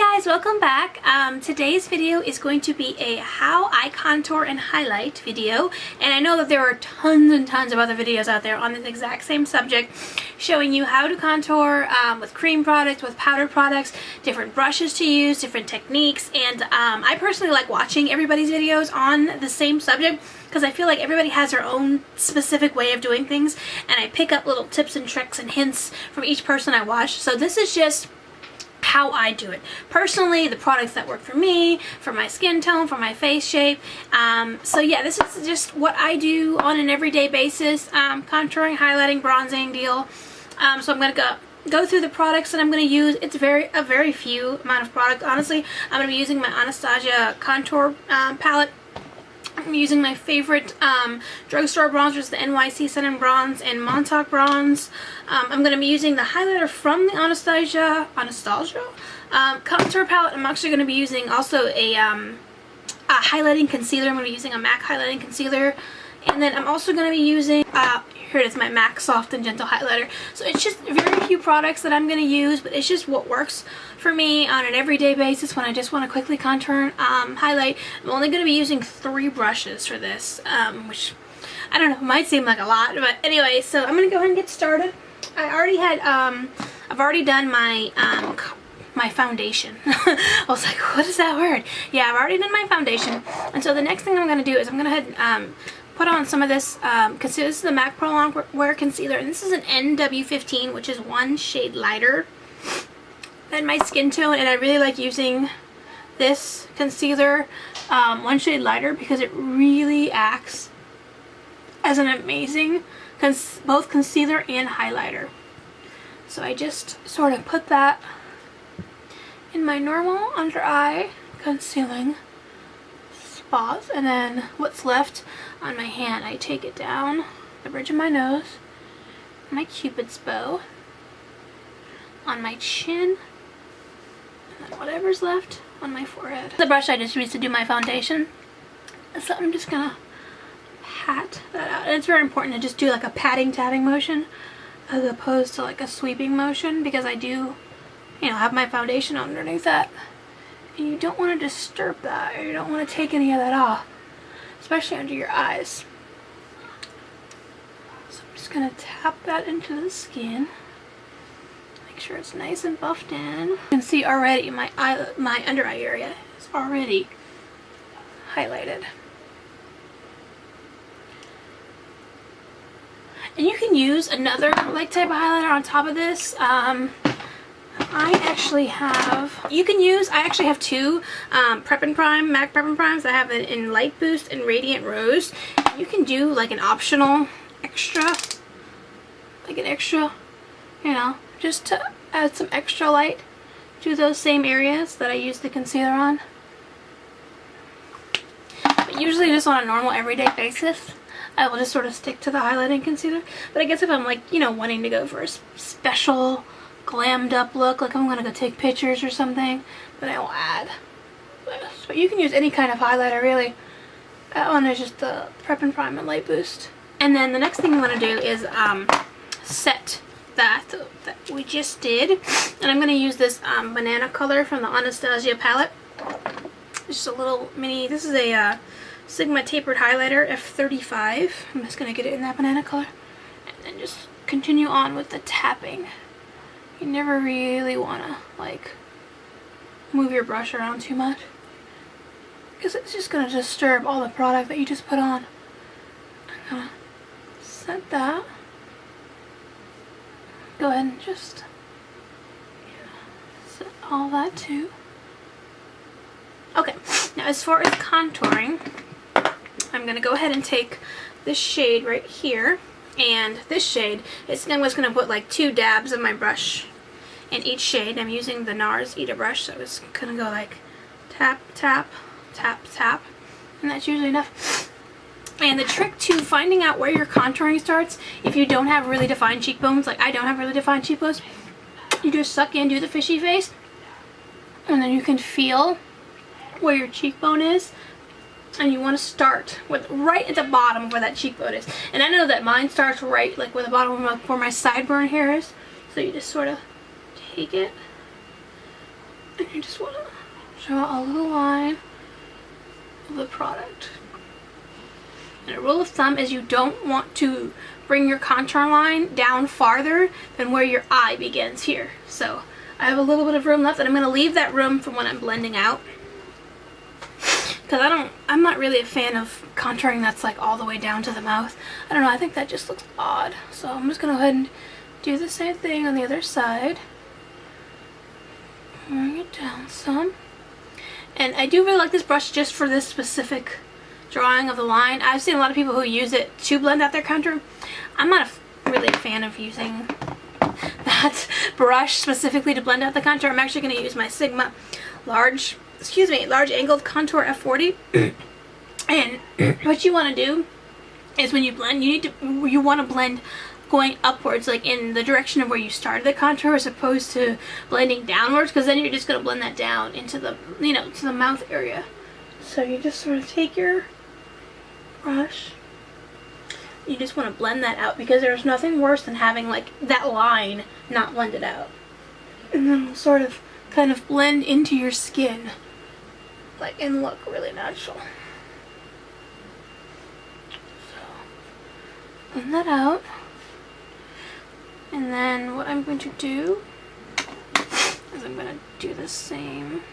Hi guys, welcome back. Today's video is going to be a how I contour and highlight video, and I know that there are tons and tons of other videos out there on this exact same subject showing you how to contour with cream products, with powder products, different brushes to use, different techniques, and I personally like watching everybody's videos on the same subject because I feel like everybody has their own specific way of doing things, and I pick up little tips and tricks and hints from each person I watch. So this is just how I do it. Personally, the products that work for me, for my skin tone, for my face shape. So yeah, this is just what I do on an everyday basis. Contouring, highlighting, bronzing deal. So I'm going to go through the products that I'm going to use. It's a very few amount of product. Honestly, I'm going to be using my Anastasia contour palette. I'm using my favorite drugstore bronzers, the NYC Sun and Bronze and Montauk Bronze. I'm going to be using the highlighter from the Anastasia contour palette. I'm actually going to be using also a highlighting concealer. I'm going to be using a MAC highlighting concealer. And then I'm also going to be using, here it is, my MAC Soft and Gentle Highlighter. So it's just very few products that I'm going to use, but it's just what works for me on an everyday basis when I just want to quickly contour and highlight. I'm only going to be using 3 brushes for this, which, I don't know, might seem like a lot, but anyway, so I'm going to go ahead and get started. I already had, I've already done my, my foundation. I was like, what is that word? Yeah, I've already done my foundation, and so the next thing I'm going to do is I'm going to head put on some of this concealer. This is the MAC Pro Longwear Concealer, and this is an NW15, which is 1 shade lighter than my skin tone, and I really like using this concealer 1 shade lighter because it really acts as an amazing both concealer and highlighter. So I just sort of put that in my normal under eye concealing spots, and then what's left on my hand, I take it down the bridge of my nose, my Cupid's bow, on my chin, and then whatever's left on my forehead. The brush I just used to do my foundation, so I'm just gonna pat that out. And it's very important to just do like a patting, tapping motion as opposed to like a sweeping motion, because I do, you know, have my foundation underneath that. And you don't want to disturb that, or you don't want to take any of that off, especially under your eyes. So I'm just going to tap that into the skin. Make sure it's nice and buffed in. You can see already my under eye area is already highlighted. And you can use another like type of highlighter on top of this. I actually have, I actually have 2 Prep and Prime, MAC Prep and Primes. I have it in Light Boost and Radiant Rose. You can do like an optional extra, you know, just to add some extra light to those same areas that I use the concealer on. But usually just on a normal everyday basis, I will just sort of stick to the highlighting concealer. But I guess if I'm like, you know, wanting to go for a special glammed up look, like I'm gonna go take pictures or something, then I will add this. But you can use any kind of highlighter really. That one is just the Prep and Prime and Light Boost. And then the next thing I'm gonna do is set that we just did, and I'm gonna use this banana color from the Anastasia palette. Just a little mini, this is a Sigma tapered highlighter F35. I'm just gonna get it in that banana color and then just continue on with the tapping. You never really want to like move your brush around too much, because it's just going to disturb all the product that you just put on. I'm going to set that. Go ahead and just set all that too. Okay, now as far as contouring, I'm going to go ahead and take this shade right here. And this shade, I'm just going to put like 2 dabs of my brush in each shade. I'm using the NARS Eat a Brush, so it's going to go like tap, tap, tap, tap. And that's usually enough. And the trick to finding out where your contouring starts, if you don't have really defined cheekbones, like I don't have really defined cheekbones, you just suck in, do the fishy face, and then you can feel where your cheekbone is. And you want to start with right at the bottom where that cheekbone is. And I know that mine starts right like where the bottom where my sideburn hair is. So you just sort of take it And you just want to draw a little line of the product. And a rule of thumb is you don't want to bring your contour line down farther than where your eye begins here. So I have a little bit of room left, and I'm going to leave that room for when I'm blending out. Because I'm not really a fan of contouring that's like all the way down to the mouth. I don't know, I think that just looks odd. So I'm just going to go ahead and do the same thing on the other side. Bring it down some. And I do really like this brush just for this specific drawing of the line. I've seen a lot of people who use it to blend out their contour. I'm not really a fan of using that brush specifically to blend out the contour. I'm actually going to use my Sigma large angled contour F40. And what you want to do is when you blend, you want to blend going upwards, like in the direction of where you started the contour, as opposed to blending downwards, because then you're just going to blend that down into the, to the mouth area. So you just sort of take your brush, you just want to blend that out, because there's nothing worse than having like that line not blended out. And then it'll sort of kind of blend into your skin, like, and look really natural. So blend that out. And then what I'm going to do is I'm going to do the same.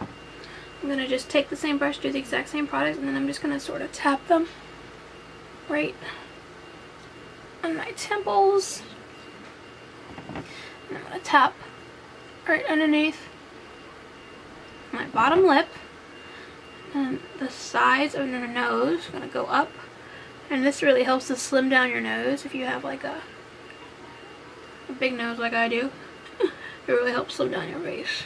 I'm going to just take the same brush, do the exact same product, and then I'm just going to sort of tap them right on my temples. And I'm going to tap right underneath my bottom lip. And the sides of your nose are going to go up. And this really helps to slim down your nose if you have like a big nose like I do. It really helps slim down your face.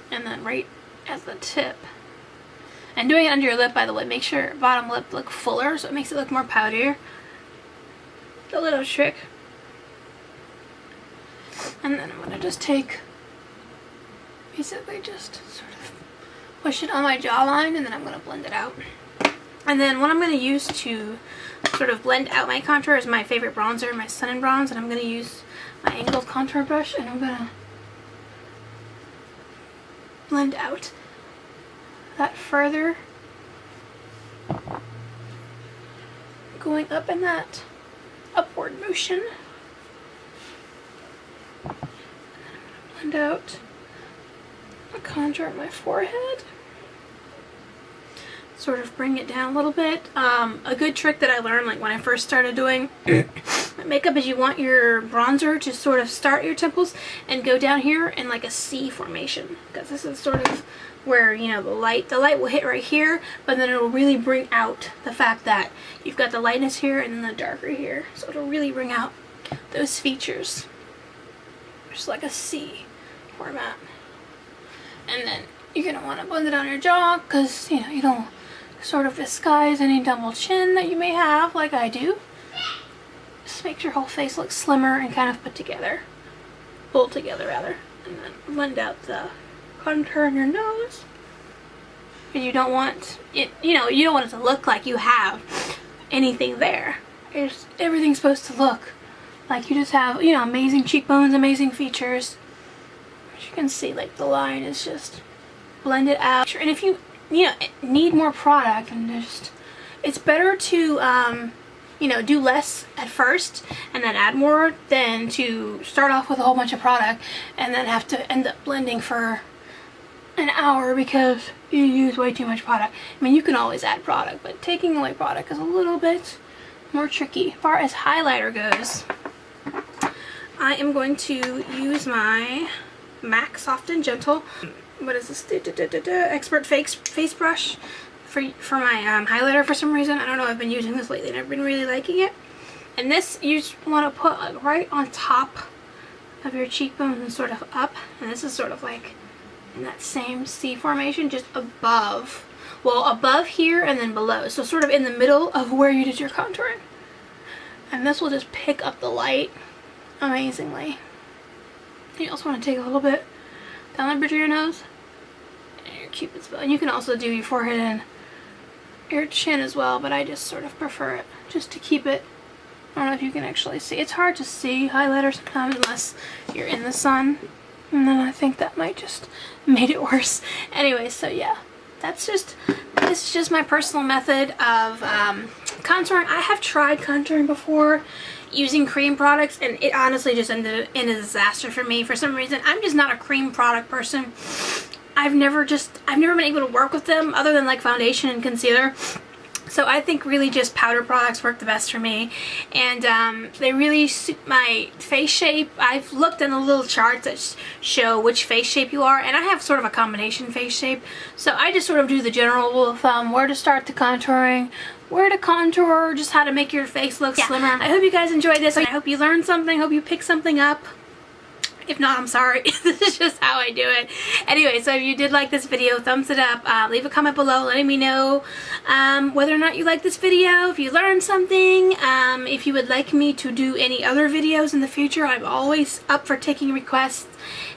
And then right at the tip. And doing it under your lip, by the way, makes your bottom lip look fuller, so it makes it look more powderier. A little trick. And then I'm going to just take, basically just sort of push it on my jawline, and then I'm going to blend it out. And then what I'm going to use to sort of blend out my contour is my favorite bronzer, my Sun & Bronze, and I'm going to use my angled contour brush, and I'm going to blend out that further, going up in that upward motion. And then I'm going to blend out the contour of my forehead. Sort of bring it down a little bit. A good trick that I learned like when I first started doing makeup is you want your bronzer to sort of start your temples and go down here in like a C formation, because this is sort of where, you know, the light will hit right here, but then it'll really bring out the fact that you've got the lightness here and then the darker here, so it'll really bring out those features, just like a C format. And then you're gonna want to blend it on your jaw, because you don't sort of disguise any double chin that you may have, like I do. Just makes your whole face look slimmer and kind of put together, pulled together rather. And then blend out the contour on your nose. And you don't want it, you don't want it to look like you have anything there. Everything's supposed to look like you just have, amazing cheekbones, amazing features. As you can see, like the line is just blended out. And if you need more product, and it's better to do less at first and then add more than to start off with a whole bunch of product and then have to end up blending for an hour because you use way too much product. I mean, you can always add product, but taking away product is a little bit more tricky. As far as highlighter goes, I am going to use my MAC Soft and Gentle, what is this, Expert Face Brush for my highlighter for some reason. I don't know, I've been using this lately and I've been really liking it. And this you just want to put like right on top of your cheekbones and sort of up. And this is sort of like in that same C formation, just above. Well, above here and then below. So sort of in the middle of where you did your contouring. And this will just pick up the light amazingly. You also want to take a little bit down the bridge of your nose and your cupid's bow. And you can also do your forehead and your chin as well, but I just sort of prefer it just to keep it. I don't know if you can actually see. It's hard to see highlighter sometimes unless you're in the sun. And then I think that might just made it worse. Anyway, so yeah, this is just my personal method of contouring. I have tried contouring before using cream products, and it honestly just ended in a disaster for me. For some reason, I'm just not a cream product person. I've never been able to work with them other than like foundation and concealer. So I think really just powder products work the best for me, and they really suit my face shape. I've looked in the little charts that show which face shape you are, and I have sort of a combination face shape. So I just sort of do the general rule of thumb, where to start the contouring, where to contour, just how to make your face look slimmer. I hope you guys enjoyed this. I hope you learned something. I hope you picked something up. If not, I'm sorry. This is just how I do it. Anyway, so if you did like this video, thumbs it up. Leave a comment below letting me know whether or not you like this video, if you learned something, if you would like me to do any other videos in the future. I'm always up for taking requests.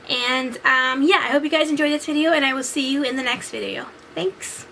And yeah, I hope you guys enjoyed this video, and I will see you in the next video. Thanks.